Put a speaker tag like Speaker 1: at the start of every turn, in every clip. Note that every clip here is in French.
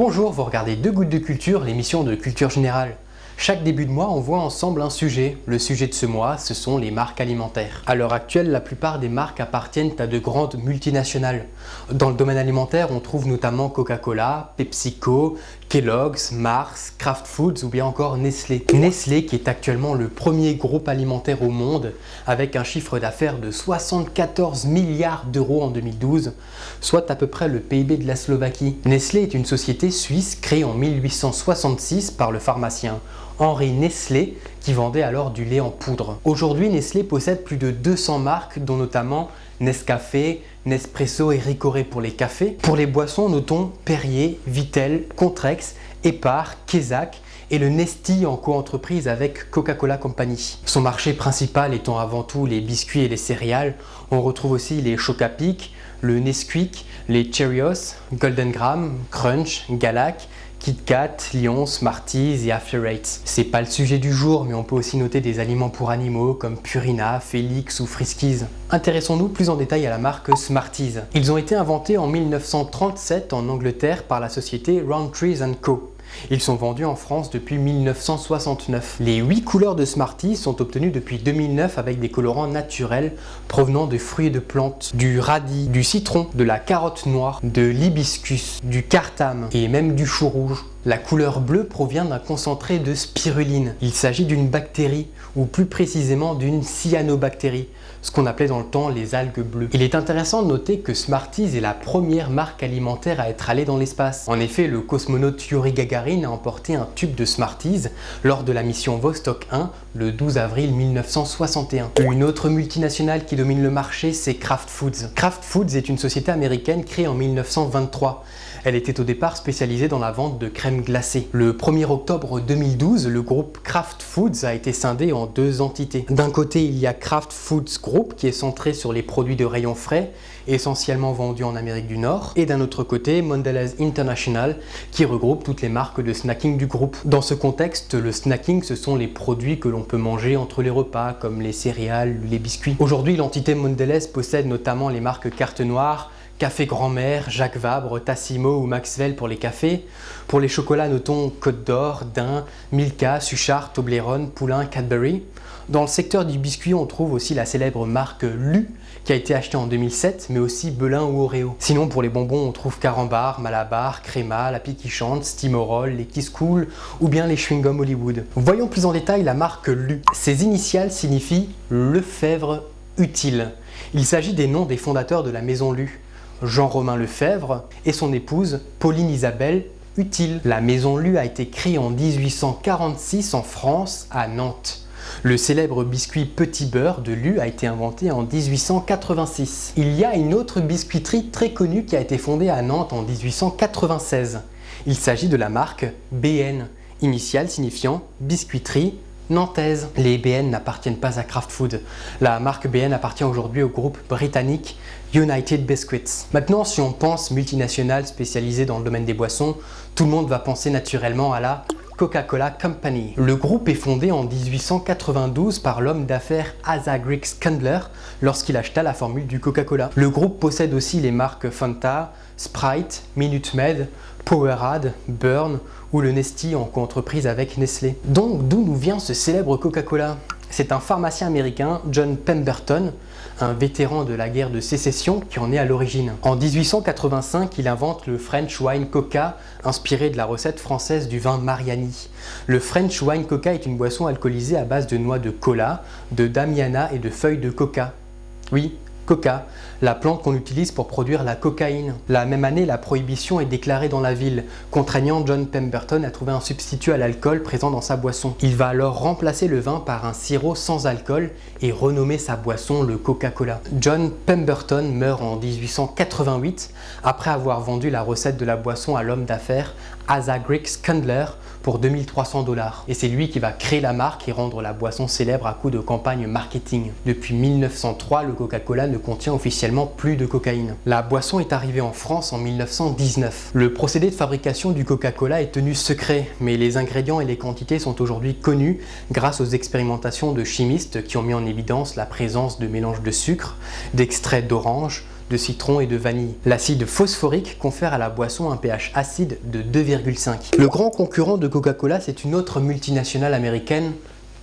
Speaker 1: Bonjour, vous regardez Deux Gouttes de Culture, l'émission de culture générale. Chaque début de mois, on voit ensemble un sujet. Le sujet de ce mois, ce sont les marques alimentaires. À l'heure actuelle, la plupart des marques appartiennent à de grandes multinationales. Dans le domaine alimentaire, on trouve notamment Coca-Cola, PepsiCo, Kellogg's, Mars, Kraft Foods ou bien encore Nestlé. Nestlé qui est actuellement le premier groupe alimentaire au monde avec un chiffre d'affaires de 74 milliards d'euros en 2012, soit à peu près le PIB de la Slovaquie. Nestlé est une société suisse créée en 1866 par le pharmacien Henri Nestlé qui vendait alors du lait en poudre. Aujourd'hui, Nestlé possède plus de 200 marques dont notamment Nescafé, Nespresso et Ricoré pour les cafés. Pour les boissons, notons Perrier, Vittel, Contrex, Epar, Quézac et le Nesti en coentreprise avec Coca-Cola Company. Son marché principal étant avant tout les biscuits et les céréales, on retrouve aussi les Chocapic, le Nesquik, les Cheerios, Golden Graham, Crunch, Galac, KitKat, Lion, Smarties et After Eight. C'est pas le sujet du jour, mais on peut aussi noter des aliments pour animaux comme Purina, Félix ou Friskies. Intéressons-nous plus en détail à la marque Smarties. Ils ont été inventés en 1937 en Angleterre par la société Rowntrees & Co. Ils sont vendus en France depuis 1969. Les 8 couleurs de Smarties sont obtenues depuis 2009 avec des colorants naturels provenant de fruits et de plantes, du radis, du citron, de la carotte noire, de l'hibiscus, du cartame et même du chou rouge. La couleur bleue provient d'un concentré de spiruline. Il s'agit d'une bactérie, ou plus précisément d'une cyanobactérie, ce qu'on appelait dans le temps les algues bleues. Il est intéressant de noter que Smarties est la première marque alimentaire à être allée dans l'espace. En effet, le cosmonaute Yuri Gagarin a emporté un tube de Smarties lors de la mission Vostok 1 le 12 avril 1961. Une autre multinationale qui domine le marché, c'est Kraft Foods. Kraft Foods est une société américaine créée en 1923. Elle était au départ spécialisée dans la vente de crème glacée. Le 1er octobre 2012, le groupe Kraft Foods a été scindé en deux entités. D'un côté, il y a Kraft Foods Group qui est centré sur les produits de rayon frais, essentiellement vendus en Amérique du Nord. Et d'un autre côté, Mondelez International qui regroupe toutes les marques de snacking du groupe. Dans ce contexte, le snacking, ce sont les produits que l'on peut manger entre les repas, comme les céréales, les biscuits. Aujourd'hui, l'entité Mondelez possède notamment les marques Carte Noire, Café Grand-Mère, Jacques Vabre, Tassimo ou Maxwell pour les cafés. Pour les chocolats, notons Côte d'Or, Daim, Milka, Suchard, Toblerone, Poulain, Cadbury. Dans le secteur du biscuit, on trouve aussi la célèbre marque Lu, qui a été achetée en 2007, mais aussi Belin ou Oreo. Sinon, pour les bonbons, on trouve Carambar, Malabar, Créma, La Piquichante, Stimorol, les Kiss Cool ou bien les chewing-gums Hollywood. Voyons plus en détail la marque Lu. Ses initiales signifient Lefebvre Utile. Il s'agit des noms des fondateurs de la maison Lu. Jean-Romain Lefebvre et son épouse Pauline Isabelle Utile. La maison Lu a été créée en 1846 en France, à Nantes. Le célèbre biscuit Petit Beurre de Lu a été inventé en 1886. Il y a une autre biscuiterie très connue qui a été fondée à Nantes en 1896. Il s'agit de la marque BN, initiale signifiant biscuiterie nantaise. Les BN n'appartiennent pas à Kraft Foods. La marque BN appartient aujourd'hui au groupe britannique United Biscuits. Maintenant, si on pense multinationale spécialisée dans le domaine des boissons, tout le monde va penser naturellement à la Coca-Cola Company. Le groupe est fondé en 1892 par l'homme d'affaires Asa Griggs Candler lorsqu'il acheta la formule du Coca-Cola. Le groupe possède aussi les marques Fanta, Sprite, Minute Maid, Powerade, Burn ou le Nesti en coentreprise avec Nestlé. Donc d'où nous vient ce célèbre Coca-Cola ? C'est un pharmacien américain, John Pemberton, un vétéran de la guerre de sécession qui en est à l'origine. En 1885, il invente le French Wine Coca, inspiré de la recette française du vin Mariani. Le French Wine Coca est une boisson alcoolisée à base de noix de cola, de damiana et de feuilles de coca. Oui, coca, la plante qu'on utilise pour produire la cocaïne. La même année, la prohibition est déclarée dans la ville, contraignant John Pemberton à trouver un substitut à l'alcool présent dans sa boisson. Il va alors remplacer le vin par un sirop sans alcool et renommer sa boisson le Coca-Cola. John Pemberton meurt en 1888 après avoir vendu la recette de la boisson à l'homme d'affaires Asa Griggs Candler pour 2300 $. Et c'est lui qui va créer la marque et rendre la boisson célèbre à coup de campagne marketing. Depuis 1903, le Coca-Cola ne contient officiellement plus de cocaïne. La boisson est arrivée en France en 1919. Le procédé de fabrication du Coca-Cola est tenu secret, mais les ingrédients et les quantités sont aujourd'hui connus grâce aux expérimentations de chimistes qui ont mis en évidence la présence de mélanges de sucre, d'extraits d'orange, de citron et de vanille. L'acide phosphorique confère à la boisson un pH acide de 2,5. Le grand concurrent de Coca-Cola, c'est une autre multinationale américaine,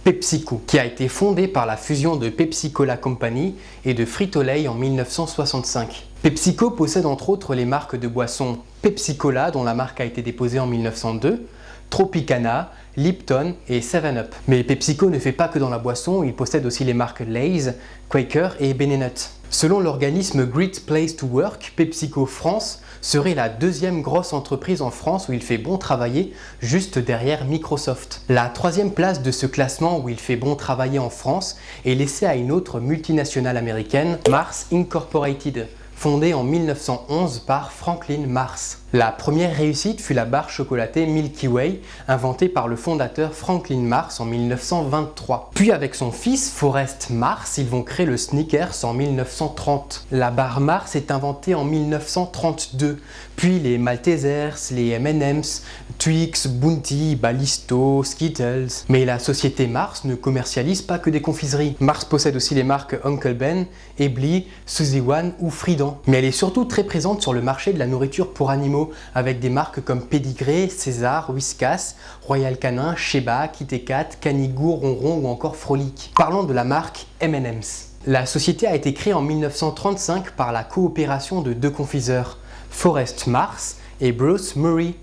Speaker 1: PepsiCo, qui a été fondée par la fusion de Pepsi Cola Company et de Frito-Lay en 1965. PepsiCo possède entre autres les marques de boissons Pepsi Cola, dont la marque a été déposée en 1902, Tropicana, Lipton et 7-Up. Mais PepsiCo ne fait pas que dans la boisson, il possède aussi les marques Lay's, Quaker et Ben & Nut. Selon l'organisme Great Place to Work, PepsiCo France serait la deuxième grosse entreprise en France où il fait bon travailler, juste derrière Microsoft. La troisième place de ce classement où il fait bon travailler en France est laissée à une autre multinationale américaine, Mars Incorporated, fondée en 1911 par Franklin Mars. La première réussite fut la barre chocolatée Milky Way, inventée par le fondateur Franklin Mars en 1923. Puis avec son fils Forrest Mars, ils vont créer le Snickers en 1930. La barre Mars est inventée en 1932. Puis les Maltesers, les M&M's, Twix, Bounty, Ballisto, Skittles. Mais la société Mars ne commercialise pas que des confiseries. Mars possède aussi les marques Uncle Ben, Ebly, Suzy One ou Fridan. Mais elle est surtout très présente sur le marché de la nourriture pour animaux, avec des marques comme Pédigré, César, Whiskas, Royal Canin, Sheba, Kit Kat, Canigou, Ronron ou encore Frolic. Parlons de la marque M&M's. La société a été créée en 1935 par la coopération de deux confiseurs, Forrest Mars et Bruce Murray.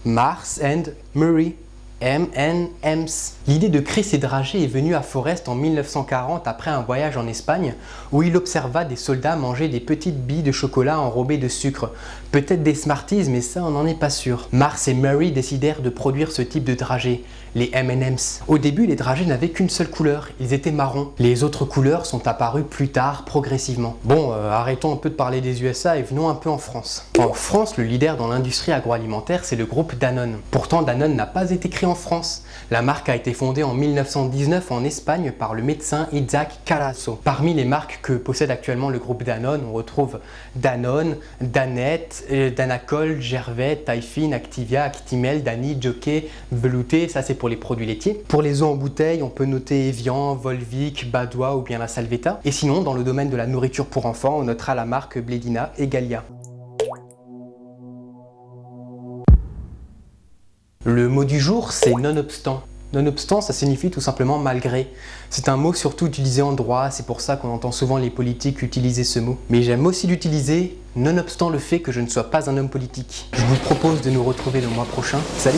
Speaker 1: Mars and Murray. M&M's. L'idée de créer ces dragées est venue à Forrest en 1940 après un voyage en Espagne où il observa des soldats manger des petites billes de chocolat enrobées de sucre. Peut-être des Smarties, mais ça on n'en est pas sûr. Mars et Murray décidèrent de produire ce type de dragées, les M&M's. Au début, les dragées n'avaient qu'une seule couleur, ils étaient marrons. Les autres couleurs sont apparues plus tard, progressivement. Bon, arrêtons un peu de parler des USA et venons un peu en France. En France, le leader dans l'industrie agroalimentaire, c'est le groupe Danone. Pourtant, Danone n'a pas été créé en France. La marque a été fondée en 1919 en Espagne par le médecin Isaac Carasso. Parmi les marques que possède actuellement le groupe Danone, on retrouve Danone, Danette, Danacol, Gervais, Typhine, Activia, Actimel, Dani, Jockey, Velouté, ça c'est pour les produits laitiers. Pour les eaux en bouteille, on peut noter Evian, Volvic, Badois ou bien la Salvetta. Et sinon, dans le domaine de la nourriture pour enfants, on notera la marque Blédina et Gallia. Le mot du jour, c'est nonobstant. Nonobstant, ça signifie tout simplement malgré. C'est un mot surtout utilisé en droit, c'est pour ça qu'on entend souvent les politiques utiliser ce mot. Mais j'aime aussi l'utiliser nonobstant le fait que je ne sois pas un homme politique. Je vous propose de nous retrouver le mois prochain. Salut!